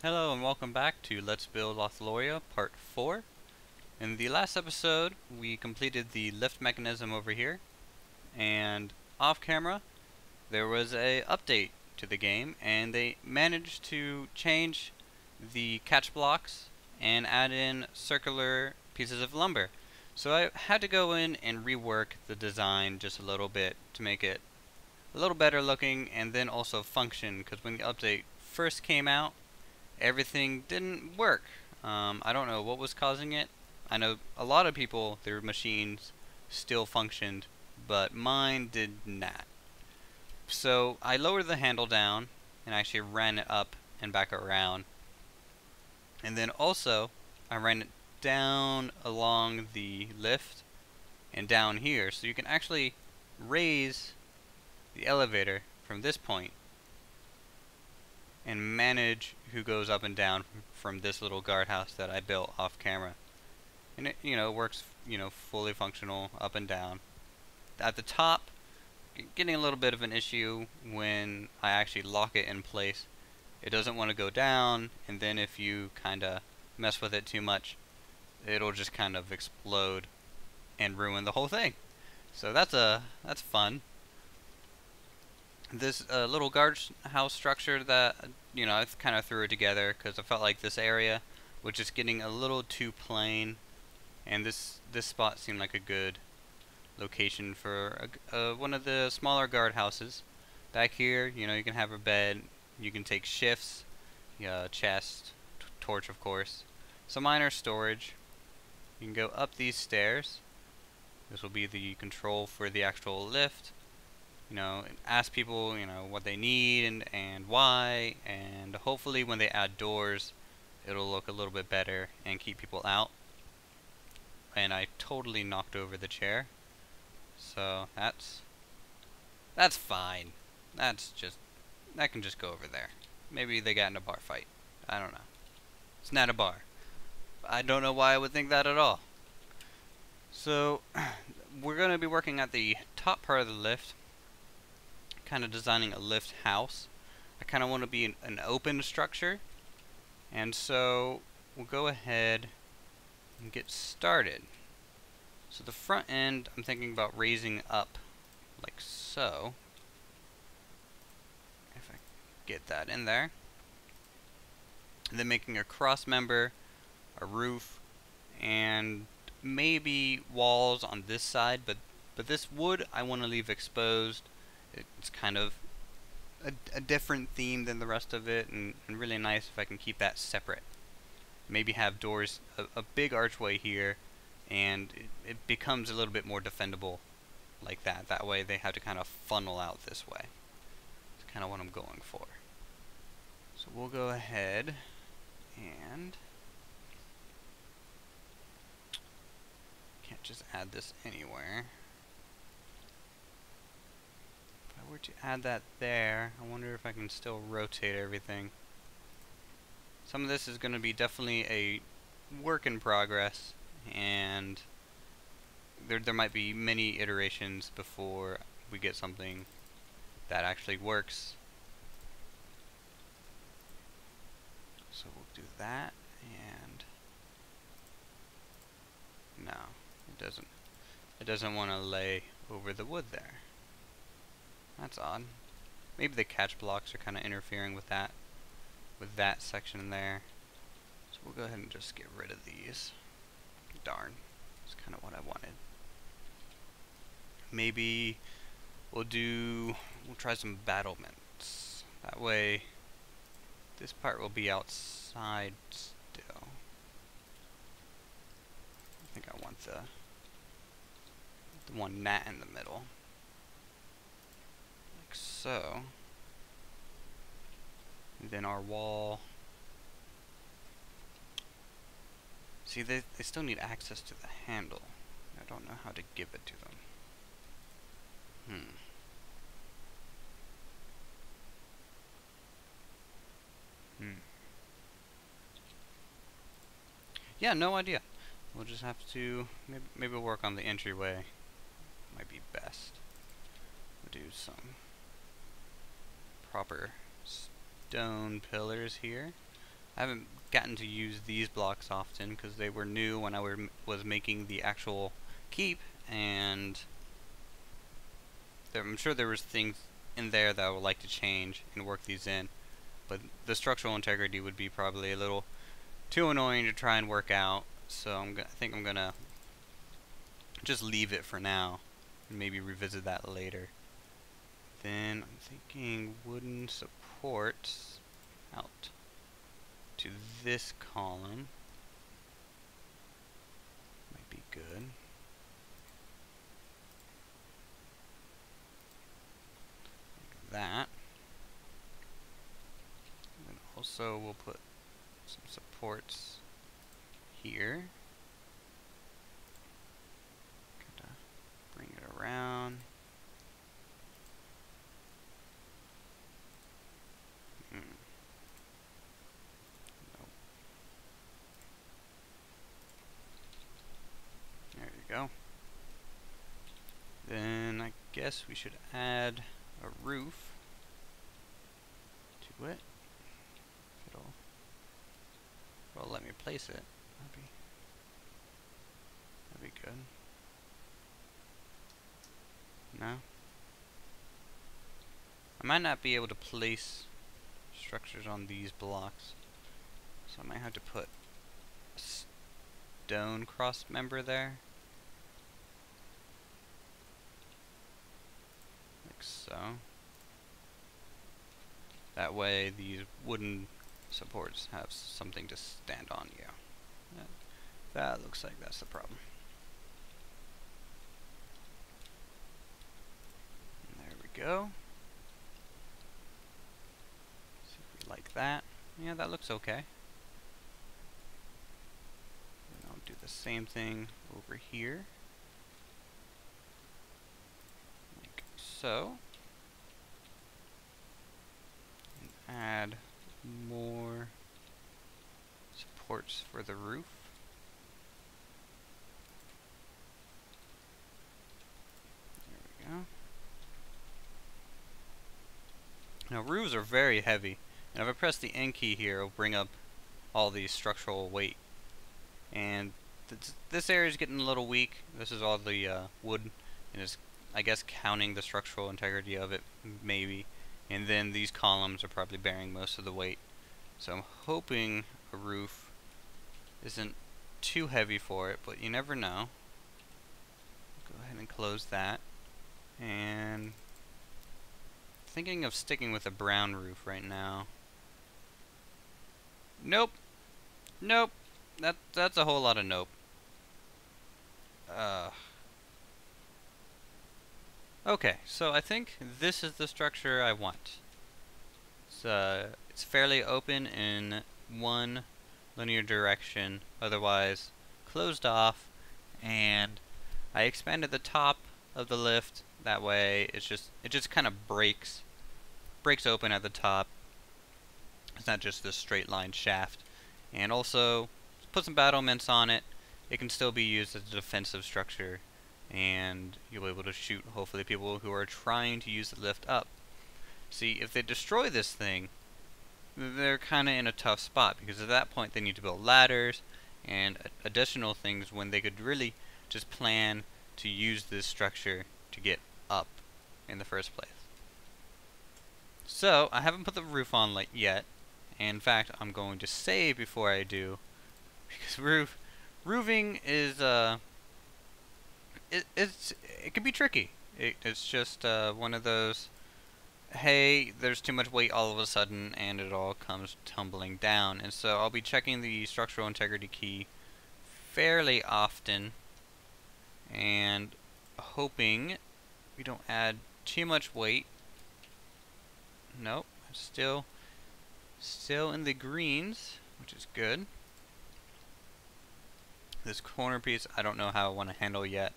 Hello and welcome back to Let's Build Lothloria Part 4. In the last episode, we completed the lift mechanism over here, and off camera, there was a update to the game, and they managed to change the catch blocks and add in circular pieces of lumber. So I had to go in and rework the design just a little bit to make it a little better looking and then also function, because when the update first came out, everything didn't work. I don't know what was causing it. I know a lot of people, their machines still functioned, but mine did not. So I lowered the handle down and actually ran it up and back around. And then also, I ran it down along the lift and down here, so you can actually raise the elevator from this point and manage who goes up and down from this little guardhouse that I built off camera. And it, works, fully functional up and down. At the top, getting a little bit of an issue when I actually lock it in place. It doesn't want to go down, and then if you kind of mess with it too much, it'll just kind of explode and ruin the whole thing. So that's fun. This little guardhouse structure that, I kind of threw it together because I felt like this area was just getting a little too plain, and this spot seemed like a good location for one of the smaller guardhouses. Back here, you can have a bed, you can take shifts, chest, torch of course, some minor storage. You can go up these stairs. This will be the control for the actual lift. Ask people, what they need and why, and hopefully when they add doors, it'll look a little bit better and keep people out. And I totally knocked over the chair, so that's fine. That can just go over there. Maybe they got in a bar fight. I don't know. It's not a bar. I don't know why I would think that at all. So we're going to be working at the top part of the lift, kind of designing a lift house. I kind of want to be an open structure, and so we'll go ahead and get started. So the front end, I'm thinking about raising up like so. If I get that in there. And then making a cross member, a roof, and maybe walls on this side, but this wood I want to leave exposed. It's kind of a different theme than the rest of it, and really nice if I can keep that separate. Maybe have doors, a big archway here, and it becomes a little bit more defendable like that. That way they have to kind of funnel out this way. That's kind of what I'm going for. So we'll go ahead and can't just add this anywhere. If I were to add that there, I wonder if I can still rotate everything. Some of this is going to be definitely a work in progress, and there might be many iterations before we get something that actually works. So we'll do that, and no, it doesn't want to lay over the wood there. That's odd. Maybe the catch blocks are kind of interfering with that section there. So we'll go ahead and just get rid of these. Darn. That's kind of what I wanted. Maybe we'll try some battlements. That way this part will be outside still. I think I want the one gnat in the middle. Like so. And then our wall. See, they still need access to the handle. I don't know how to give it to them. Yeah, no idea. We'll just have to maybe we'll work on the entryway. Might be best. We'll do some proper stone pillars here. I haven't gotten to use these blocks often because they were new when I was making the actual keep, and I'm sure there was things in there that I would like to change and work these in, but the structural integrity would be probably a little too annoying to try and work out, so I think I'm gonna just leave it for now and maybe revisit that later. Then I'm thinking wooden supports out to this column might be good. Like that. And then also we'll put some supports here. Gotta bring it around. There you go. Then I guess we should add a roof to it. It'll let me place it. That'd be good. No? I might not be able to place structures on these blocks, so I might have to put a stone cross member there. Like so. That way these wooden supports have something to stand on. Yeah. That looks like that's the problem. And there we go. See if we like that. Yeah, that looks okay. And I'll do the same thing over here. Like so. And add more supports for the roof. There we go. Now roofs are very heavy, and if I press the N key here, it'll bring up all the structural weight. And this area is getting a little weak. This is all the wood, and it's, I guess, counting the structural integrity of it, maybe. And then these columns are probably bearing most of the weight. So I'm hoping a roof isn't too heavy for it, but you never know. Go ahead and close that. And thinking of sticking with a brown roof right now. Nope. Nope. That's a whole lot of nope. Okay, so I think this is the structure I want. It's fairly open in one linear direction, otherwise closed off, and I expanded the top of the lift. That way, it just kind of breaks open at the top. It's not just this straight line shaft. And also, put some battlements on it. It can still be used as a defensive structure, and you'll be able to shoot, hopefully, people who are trying to use the lift up. See, if they destroy this thing, they're kind of in a tough spot, because at that point they need to build ladders and additional things when they could really just plan to use this structure to get up in the first place. So, I haven't put the roof on yet. And in fact, I'm going to save before I do, because roofing is it can be tricky. It's just one of those, hey, there's too much weight all of a sudden and it all comes tumbling down. And so I'll be checking the structural integrity key fairly often and hoping we don't add too much weight. Nope, still in the greens, which is good. This corner piece, I don't know how I want to handle yet,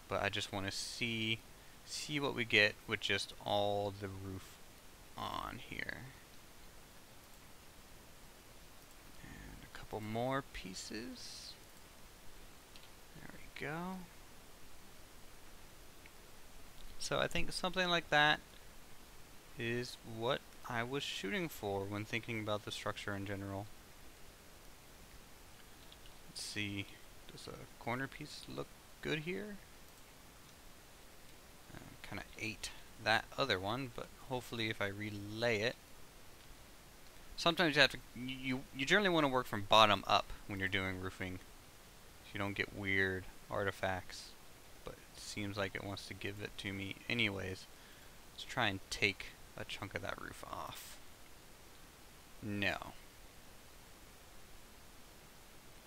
but I just want to see what we get with just all the roof on here. And a couple more pieces. There we go. So I think something like that is what I was shooting for when thinking about the structure in general. Let's see, does a corner piece look good here? Kind of ate that other one, but hopefully if I relay it. Sometimes you have to, you generally want to work from bottom up when you're doing roofing, so you don't get weird artifacts, but it seems like it wants to give it to me anyways. Let's try and take a chunk of that roof off. No.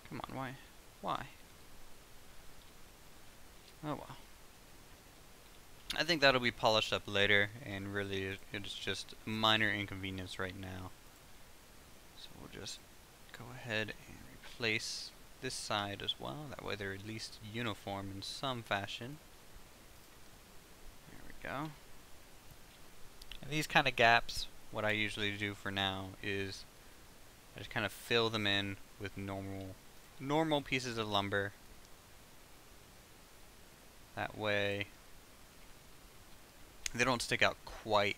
Come on, why? Why? Oh well. I think that'll be polished up later, and really it's just minor inconvenience right now. So we'll just go ahead and replace this side as well. That way they're at least uniform in some fashion. There we go. And these kind of gaps, what I usually do for now is I just kind of fill them in with normal pieces of lumber. That way they don't stick out quite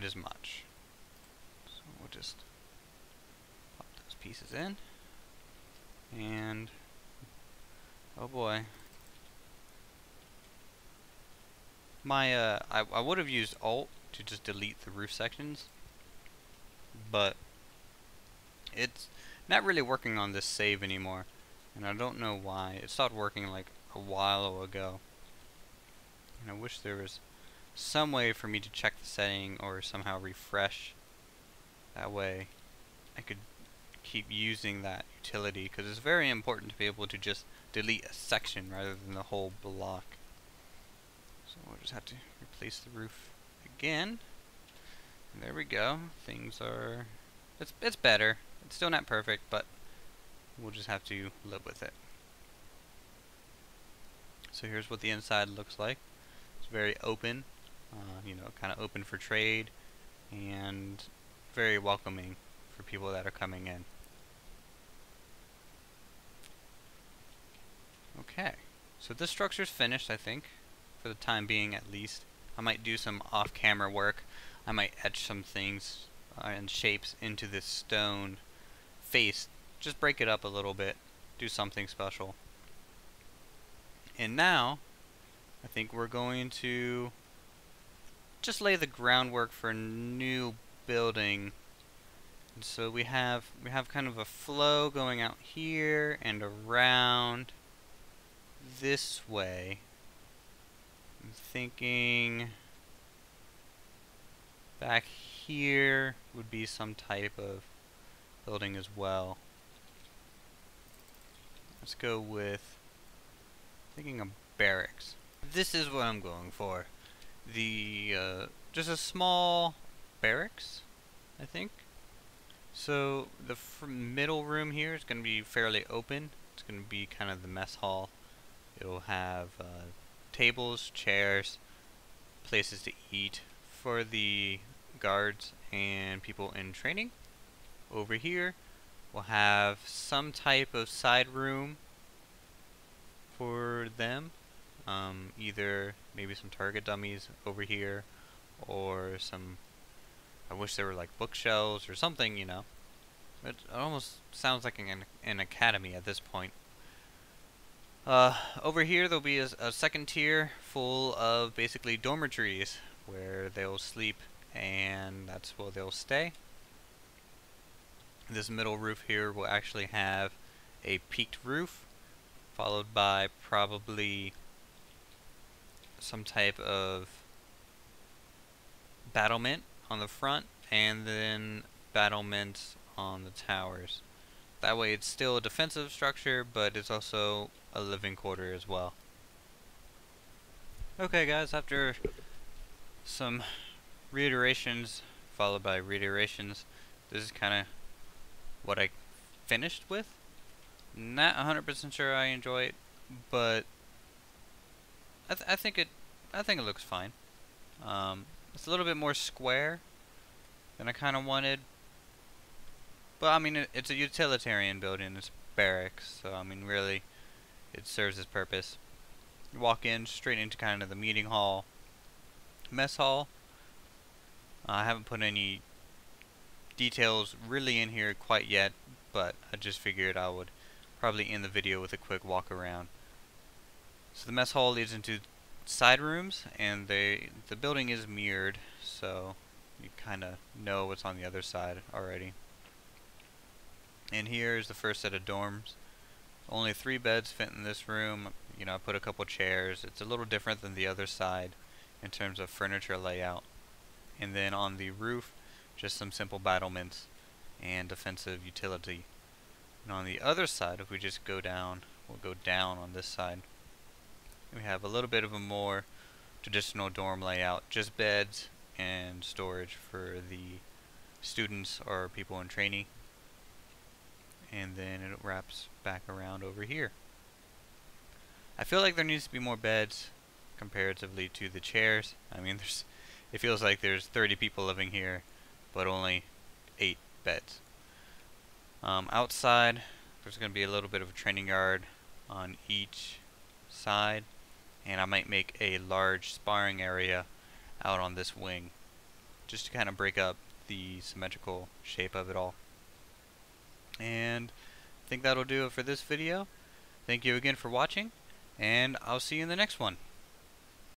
as much. So we'll just pop those pieces in. And oh boy. My I would have used Alt to just delete the roof sections, but it's not really working on this save anymore, and I don't know why. It stopped working like a while ago, and I wish there was some way for me to check the setting or somehow refresh. That way I could keep using that utility, because it's very important to be able to just delete a section rather than the whole block. So we'll just have to replace the roof again. And there we go. Things are... It's better. It's still not perfect, but we'll just have to live with it. So here's what the inside looks like. It's very open, you know, kind of open for trade, and very welcoming for people that are coming in. Okay, so this structure's finished, I think, for the time being at least. I might do some off-camera work. I might etch some things and shapes into this stone face. Just break it up a little bit. Do something special. And now, I think we're going to just lay the groundwork for a new building. And so we have kind of a flow going out here and around this way. I'm thinking back here would be some type of building as well. Let's go with thinking of barracks. This is what I'm going for. The just a small barracks, I think. So the middle room here is going to be fairly open. It's going to be kind of the mess hall. It'll have tables, chairs, places to eat for the guards and people in training. Over here we'll have some type of side room for them. Either maybe some target dummies over here, or some, I wish there were like bookshelves or something, you know. It almost sounds like an academy at this point. Over here there'll be a second tier full of basically dormitories where they'll sleep, and that's where they'll stay. This middle roof here will actually have a peaked roof, followed by probably some type of battlement on the front, and then battlements on the towers. That way it's still a defensive structure, but it's also a living quarter as well. Okay guys, after some reiterations followed by reiterations, this is kind of what I finished with. Not 100% sure I enjoy it, but I think it looks fine. It's a little bit more square than I kind of wanted, but I mean it's a utilitarian building. It's barracks, so I mean really it serves its purpose. You walk in straight into kind of the meeting hall, mess hall. I haven't put any details really in here quite yet, but I just figured I would probably end the video with a quick walk around. So the mess hall leads into side rooms, and the building is mirrored, so you kind of know what's on the other side already. And here is the first set of dorms. Only 3 beds fit in this room. You know, I put a couple chairs. It's a little different than the other side in terms of furniture layout. And then on the roof, just some simple battlements and defensive utility. And on the other side, if we just go down, we'll go down on this side. We have a little bit of a more traditional dorm layout, just beds and storage for the students or people in training. And then it wraps back around over here. I feel like there needs to be more beds comparatively to the chairs. I mean, it feels like there's 30 people living here, but only 8 beds. Outside, there's going to be a little bit of a training yard on each side, and I might make a large sparring area out on this wing, just to kind of break up the symmetrical shape of it all. And I think that'll do it for this video. Thank you again for watching, and I'll see you in the next one.